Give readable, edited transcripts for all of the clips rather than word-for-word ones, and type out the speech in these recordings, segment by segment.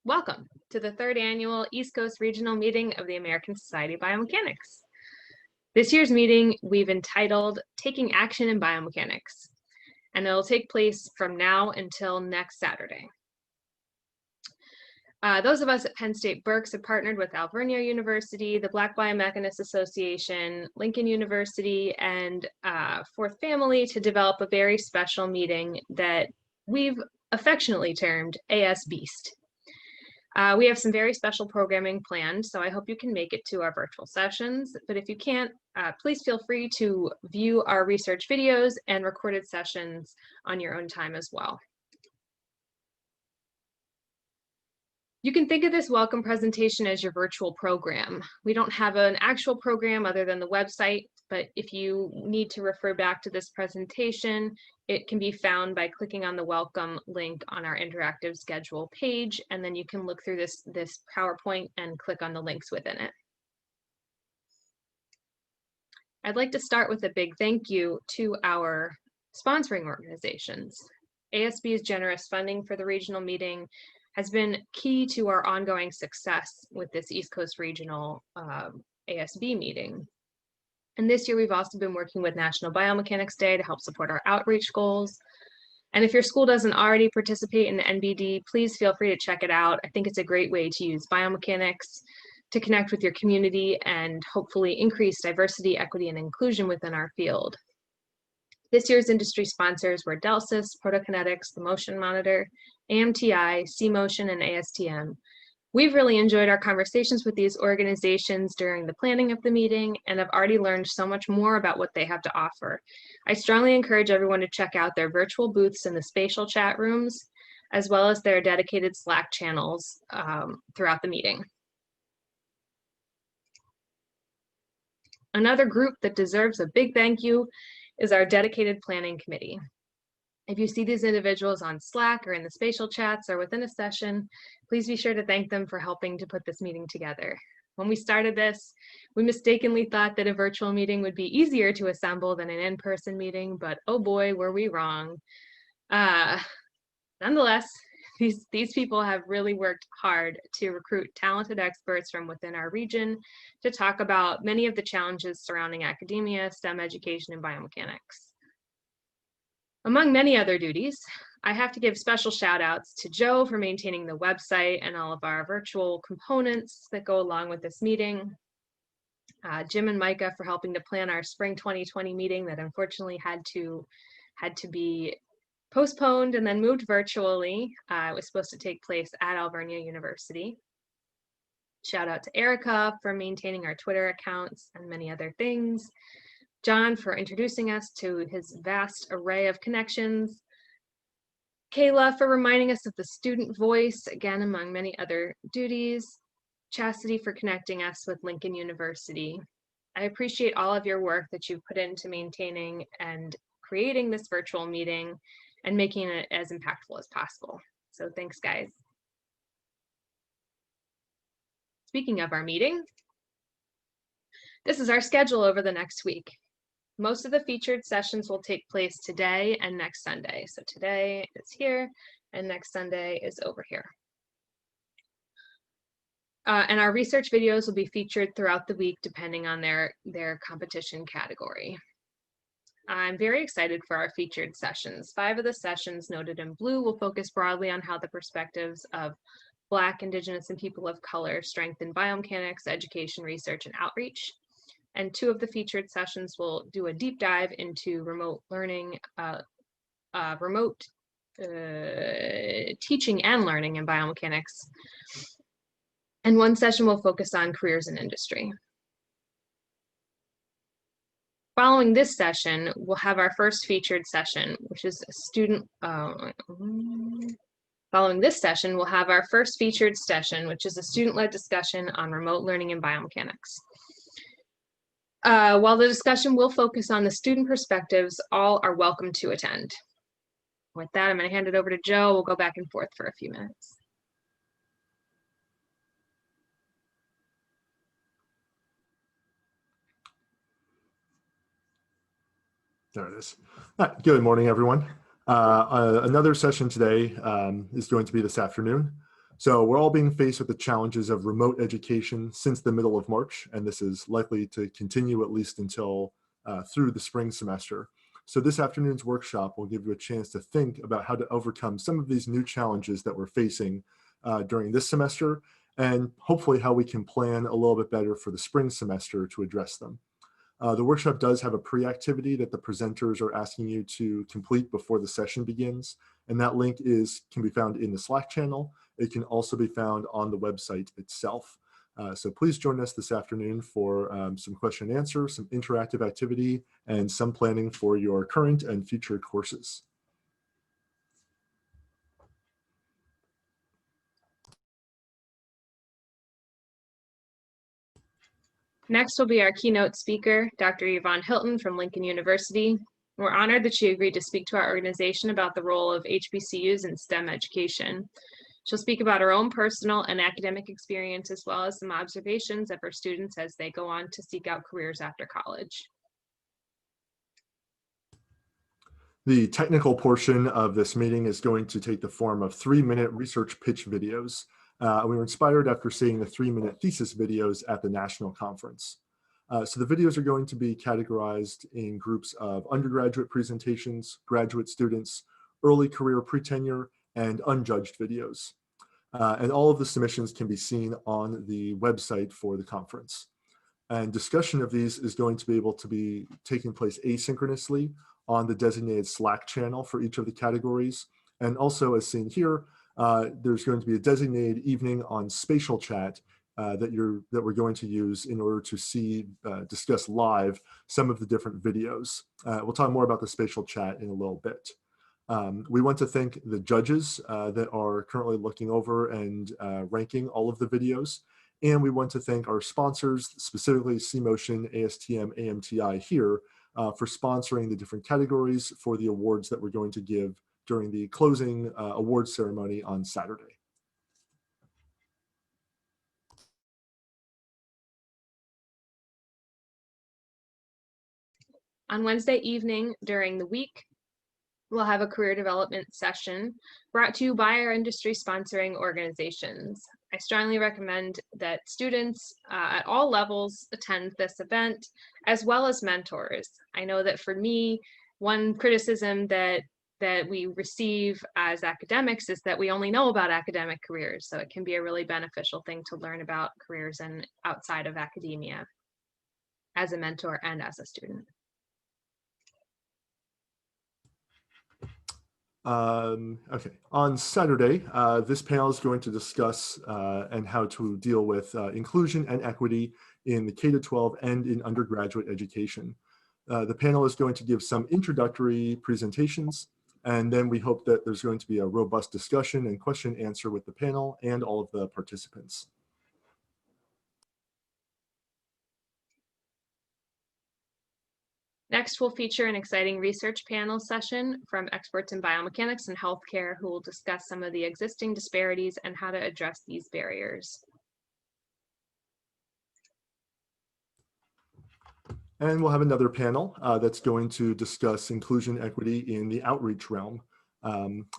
Welcome to the third annual East Coast Regional Meeting of the American Society of Biomechanics. This year's meeting we've entitled Taking Action in Biomechanics, and it'll take place from now until next Saturday. Those of us at Penn State Berks have partnered with Alvernia University, the Black Biomechanists Association, Lincoln University, and Fourth Family to develop a very special meeting that we've affectionately termed ASBeast. We have some very special programming planned, so I hope you can make it to our virtual sessions. But if you can't, please feel free to view our research videos and recorded sessions on your own time as well. You can think of this welcome presentation as your virtual program. We don't have an actual program other than the website, but if you need to refer back to this presentation, it can be found by clicking on the welcome link on our interactive schedule page, and then you can look through this PowerPoint and click on the links within it. I'd like to start with a big thank you to our sponsoring organizations. ASB's generous funding for the regional meeting has been key to our ongoing success with this East Coast Regional ASB meeting. And this year we've also been working with National Biomechanics Day to help support our outreach goals. And if your school doesn't already participate in the NBD, please feel free to check it out. I think it's a great way to use biomechanics to connect with your community and hopefully increase diversity, equity, and inclusion within our field. This year's industry sponsors were Delsis, Protokinetics, the Motion Monitor, AMTI, C-Motion, and ASTM. We've really enjoyed our conversations with these organizations during the planning of the meeting and have already learned so much more about what they have to offer. I strongly encourage everyone to check out their virtual booths in the spatial chat rooms, as well as their dedicated Slack channels throughout the meeting. Another group that deserves a big thank you is our dedicated planning committee. If you see these individuals on Slack or in the spatial chats or within a session, please be sure to thank them for helping to put this meeting together. When we started this, we mistakenly thought that a virtual meeting would be easier to assemble than an in-person meeting, but oh boy, were we wrong. Nonetheless, these people have really worked hard to recruit talented experts from within our region to talk about many of the challenges surrounding academia, STEM education, and biomechanics. Among many other duties, I have to give special shout outs to Joe for maintaining the website and all of our virtual components that go along with this meeting. Jim and Micah for helping to plan our spring 2020 meeting that unfortunately had to be postponed and then moved virtually. It was supposed to take place at Alvernia University. Shout out to Erica for maintaining our Twitter accounts and many other things. John for introducing us to his vast array of connections. Kayla for reminding us of the student voice, again, among many other duties. Chastity for connecting us with Lincoln University. I appreciate all of your work that you've put into maintaining and creating this virtual meeting and making it as impactful as possible. So thanks, guys. Speaking of our meeting, this is our schedule over the next week. Most of the featured sessions will take place today and next Sunday. So today is here and next Sunday is over here. And our research videos will be featured throughout the week depending on their competition category. I'm very excited for our featured sessions. 5 of the sessions noted in blue will focus broadly on how the perspectives of Black, Indigenous, and people of color strengthen biomechanics, education, research, and outreach. And 2 of the featured sessions will do a deep dive into remote learning, teaching and learning in biomechanics. And 1 session will focus on careers in industry. Following this session, we'll have our first featured session, which is a student, following this session, we'll have our first featured session, which is a student-led discussion on remote learning in biomechanics. While the discussion will focus on the student perspectives, all are welcome to attend. With that, I'm going to hand it over to Joe. We'll go back and forth for a few minutes. There it is. Good morning, everyone. Another session today is going to be this afternoon. So we're all being faced with the challenges of remote education since the middle of March, and this is likely to continue at least until through the spring semester. So this afternoon's workshop will give you a chance to think about how to overcome some of these new challenges that we're facing during this semester, and hopefully how we can plan a little bit better for the spring semester to address them. The workshop does have a pre-activity that the presenters are asking you to complete before the session begins, and that link can be found in the Slack channel. It can also be found on the website itself. So please join us this afternoon for some question and answer, some interactive activity, and some planning for your current and future courses. Next will be our keynote speaker, Dr. Yvonne Hilton from Lincoln University. We're honored that she agreed to speak to our organization about the role of HBCUs in STEM education. She'll speak about her own personal and academic experience, as well as some observations of her students as they go on to seek out careers after college. The technical portion of this meeting is going to take the form of 3-minute research pitch videos. We were inspired after seeing the 3-minute thesis videos at the national conference. So the videos are going to be categorized in groups of undergraduate presentations, graduate students, early career pre-tenure, and unjudged videos. And all of the submissions can be seen on the website for the conference. And discussion of these is going to be able to be taking place asynchronously on the designated Slack channel for each of the categories. And also, as seen here, there's going to be a designated evening on spatial chat that we're going to use in order to discuss live some of the different videos. We'll talk more about the spatial chat in a little bit. We want to thank the judges that are currently looking over and ranking all of the videos. And we want to thank our sponsors, specifically CMotion, ASTM, AMTI here, for sponsoring the different categories for the awards that we're going to give during the closing awards ceremony on Saturday. On Wednesday evening during the week, we'll have a career development session brought to you by our industry sponsoring organizations. I strongly recommend that students at all levels attend this event, as well as mentors. I know that for me, one criticism that we receive as academics is that we only know about academic careers. So it can be a really beneficial thing to learn about careers and outside of academia as a mentor and as a student. Okay, on Saturday, this panel is going to discuss and how to deal with inclusion and equity in the K-12 and in undergraduate education. The panel is going to give some introductory presentations, and then we hope that there's going to be a robust discussion and question and answer with the panel and all of the participants. Next, we'll feature an exciting research panel session from experts in biomechanics and healthcare who will discuss some of the existing disparities and how to address these barriers. And we'll have another panel that's going to discuss inclusion equity in the outreach realm.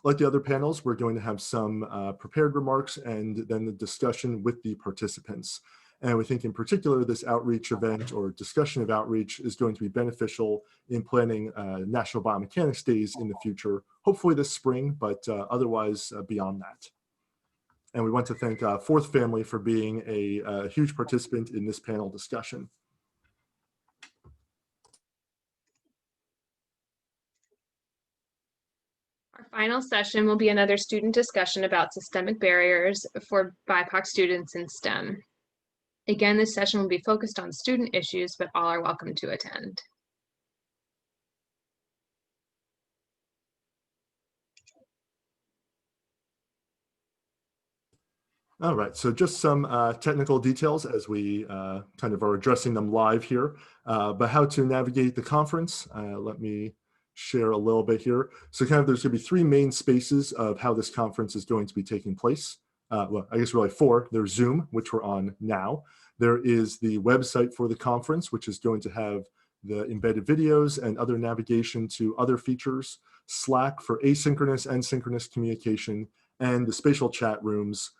Like the other panels, we're going to have some prepared remarks and then the discussion with the participants. And we think in particular, this outreach event or discussion of outreach is going to be beneficial in planning National Biomechanics Days in the future, hopefully this spring, but otherwise beyond that. And we want to thank Fourth Family for being a huge participant in this panel discussion. Our final session will be another student discussion about systemic barriers for BIPOC students in STEM. Again, this session will be focused on student issues, but all are welcome to attend. All right, so just some technical details as we kind of are addressing them live here, but how to navigate the conference. Let me share a little bit here. So kind of there's going to be 3 main spaces of how this conference is going to be taking place. Well, I guess really 4. There's Zoom, which we're on now. There is the website for the conference, which is going to have the embedded videos and other navigation to other features, Slack for asynchronous and synchronous communication, and the spatial chat rooms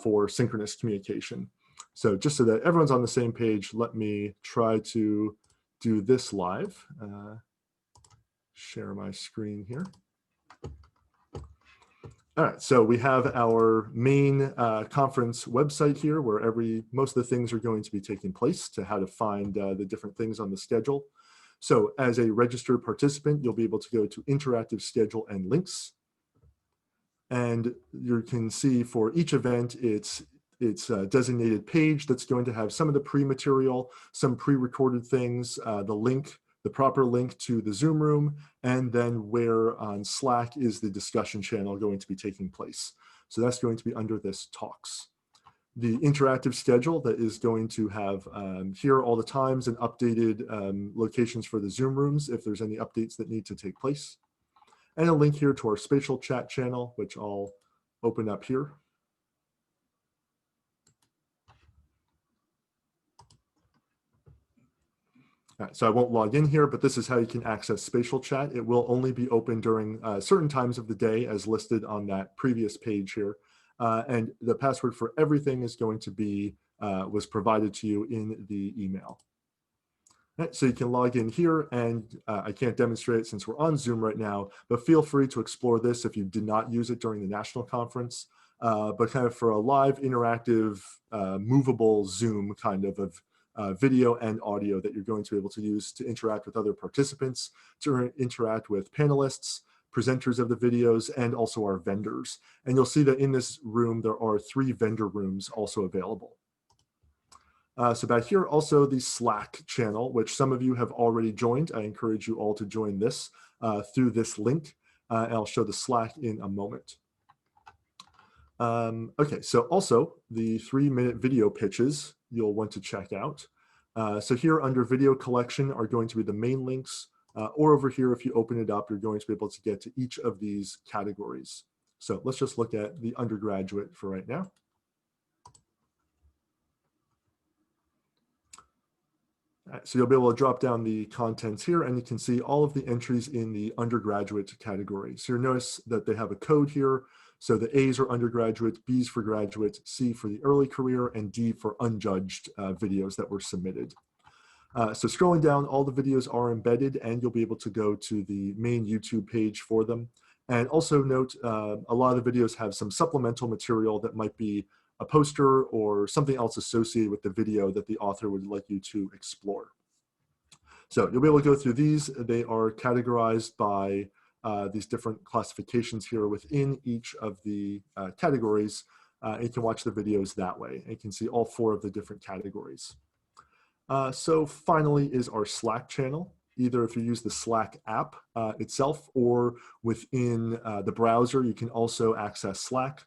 for synchronous communication. So just so that everyone's on the same page, let me try to do this live. Share my screen here. All right, so we have our main conference website here where most of the things are going to be taking place, to how to find the different things on the schedule. So as a registered participant, you'll be able to go to interactive schedule and links. And you can see for each event, it's a designated page that's going to have some of the pre-material, some pre-recorded things, the proper link to the Zoom room, and then where on Slack is the discussion channel going to be taking place. So that's going to be under this talks. The interactive schedule that is going to have here all the times and updated locations for the Zoom rooms if there's any updates that need to take place. And a link here to our spatial chat channel, which I'll open up here. So I won't log in here, but this is how you can access spatial chat. It will only be open during certain times of the day as listed on that previous page here. And the password for everything is going to be, was provided to you in the email. Right, so you can log in here, and I can't demonstrate it since we're on Zoom right now, but feel free to explore this if you did not use it during the national conference. But kind of for a live, interactive, movable Zoom kind of video and audio that you're going to be able to use to interact with other participants, to interact with panelists, presenters of the videos, and also our vendors. And you'll see that in this room, there are 3 vendor rooms also available. So back here, also the Slack channel, which some of you have already joined. I encourage you all to join this through this link. And I'll show the Slack in a moment. Okay, so also the 3-minute video pitches you'll want to check out. So here under video collection are going to be the main links, or over here, if you open it up, you're going to be able to get to each of these categories. So let's just look at the undergraduate for right now. So you'll be able to drop down the contents here, and you can see all of the entries in the undergraduate category. So you'll notice that they have a code here. So the A's are undergraduate, B's for graduate, C for the early career, and D for unjudged videos that were submitted. So scrolling down, all the videos are embedded, and you'll be able to go to the main YouTube page for them. And also note, a lot of the videos have some supplemental material that might be a poster or something else associated with the video that the author would like you to explore. So you'll be able to go through these. They are categorized by these different classifications here within each of the categories. And you can watch the videos that way. And you can see all 4 of the different categories. So finally is our Slack channel. Either if you use the Slack app itself or within the browser, you can also access Slack.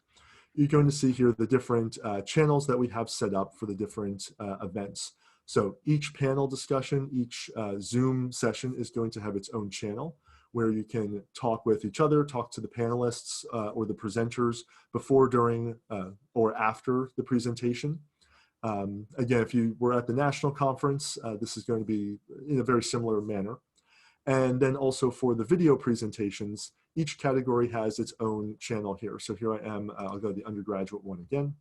You're going to see here the different channels that we have set up for the different events. So each panel discussion, each Zoom session is going to have its own channel where you can talk with each other, talk to the panelists or the presenters before, during, or after the presentation. Again, if you were at the national conference, this is going to be in a very similar manner. And then also for the video presentations, each category has its own channel here. So here I am, I'll go to the undergraduate one again.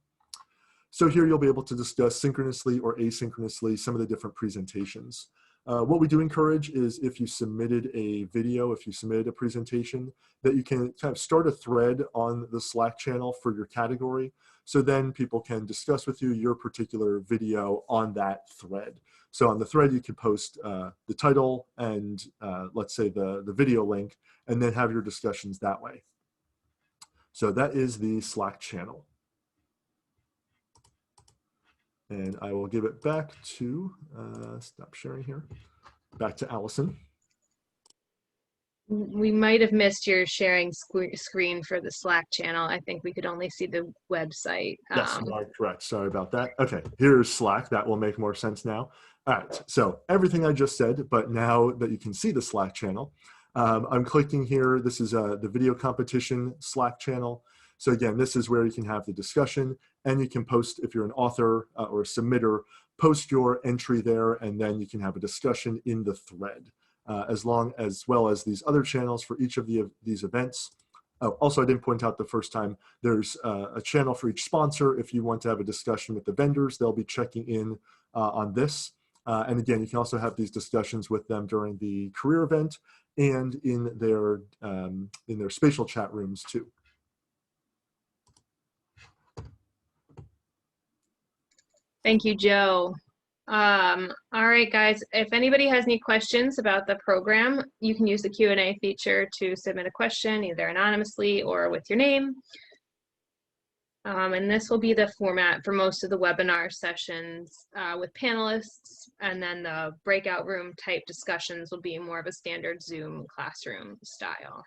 So here you'll be able to discuss synchronously or asynchronously some of the different presentations. What we do encourage is if you submitted a video, if you submitted a presentation, that you can kind of start a thread on the Slack channel for your category. So then people can discuss with you your particular video on that thread. So on the thread, you can post the title and let's say the video link, and then have your discussions that way. So that is the Slack channel. And I will give it back to, stop sharing here, back to Allison. We might have missed your sharing screen for the Slack channel. I think we could only see the website. Yes, you are correct. Sorry about that. Okay, here's Slack. That will make more sense now. All right, so everything I just said, but now that you can see the Slack channel, I'm clicking here. This is the video competition Slack channel. So again, this is where you can have the discussion, and you can post, if you're an author or a submitter, post your entry there, and then you can have a discussion in the thread, as well as these other channels for each of these events. Oh, also, I didn't point out the first time, there's a channel for each sponsor. If you want to have a discussion with the vendors, they'll be checking in on this. And again, you can also have these discussions with them during the career event and in their spatial chat rooms too. Thank you, Joe. All right, guys, if anybody has any questions about the program, you can use the Q&A feature to submit a question, either anonymously or with your name. And this will be the format for most of the webinar sessions with panelists, and then the breakout room type discussions will be more of a standard Zoom classroom style.